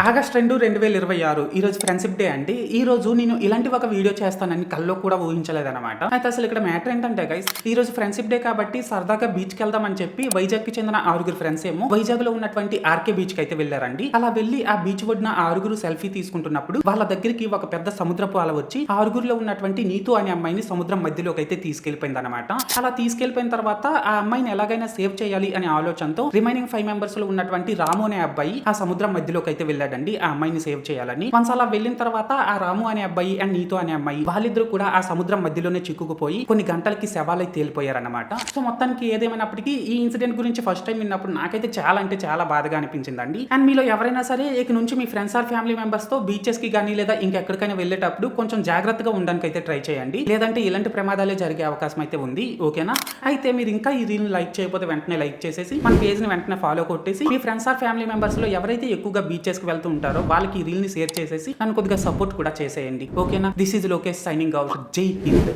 August 2, 2026 ఈ రోజు friendship day అండి. ఈ రోజు నేను ఇలాంటి ఒక వీడియో చేస్తానని కల్లో కూడా ఊహించలేదన్నమాట. అయితే అసలు ఇక్కడ మ్యాటర్ ఏంటంటే గైస్, ఈ రోజు ఫ్రెండ్షిప్ డే కాబట్టి సరదాగా బీచ్ కి వెళ్దామని చెప్పి వైజాగ్ కి చెందిన 6 ఫ్రెండ్స్ ఏమో వైజాగ్ లో ఉన్నటువంటి ఆర్కే బీచ్ కి అయితే వెళ్ళారండి. అలా వెళ్ళి ఆ బీచ్ ఒడ్డున 6 సెల్ఫీ తీసుకుంటున్నప్పుడు వాళ్ళ దగ్గరికి ఒక పెద్ద సముద్రపు అల వచ్చి 6లో ఉన్నటువంటి నీతు అనే అమ్మాయిని సముద్రం మధ్యలోకి అయితే తీసుకెళ్లిపోయింది అనమాట. అలా తీసుకెళ్లిపోయిన తర్వాత ఆ అమ్మాయిని ఎలాగైనా సేవ్ చేయాలి అనే ఆలోచనతో రిమైనింగ్ 5 మెంబర్స్ లో ఉన్నటువంటి రాము అనే అబ్బాయి ఆ సముద్రం మధ్యలోకి అయితే వెళ్ళాడండి ఆ అమ్మాయిని సేవ్ చేయాలని. వన్స్ అలా వెళ్ళిన తర్వాత ఆ రాము అనే అబ్బాయి అండ్ నీతు అనే అమ్మాయి వాళ్ళిద్దరు కూడా ఆ సముద్రం మధ్యలోనే చిక్కుకుపోయి కొన్ని గంటలకి శవాలై తేలిపోయారన్నమాట. సో మొత్తానికి ఏదేమైనప్పటికీ ఈ ఇన్సిడెంట్ గురించి ఫస్ట్ టైం విన్నప్పుడు నాకైతే చాలా అంటే చాలా బాధగా అనిపించిందండి. అండ్ మీలో ఎవరైనా సరే ఇక నుంచి మీ ఫ్రెండ్స్ ఆర్ ఫ్యామిలీ మెంబర్స్ తో బీచెస్ కి కానీ లేదా ఇంకెక్కడికైనా వెళ్ళేటప్పుడు కొంచెం జాగ్రత్తగా ఉండడానికి అయితే ట్రై చేయండి. లేదంటే ఇలాంటి ప్రమాదాలే జరిగే అవకాశం అయితే ఉంది. ఓకేనా? అయితే మీరు ఇంకా ఈ రీల్ లైక్ చేయకపోతే వెంటనే లైక్ చేసేసి మన పేజ్ ని వెంటనే ఫాలో కొట్టేసి మీ ఫ్రెండ్స్ ఆర్ ఫ్యామిలీ మెంబర్స్ లో ఎవరైతే ఎక్కువగా బీచెస్ కి వెళ్తూ ఉంటారో వాళ్ళకి ఈ రీల్ ని షేర్ చేసేసి నన్ను కొద్దిగా సపోర్ట్ కూడా చేసేయండి. ఓకేనా? This is Lokesh signing out. జై హింద్.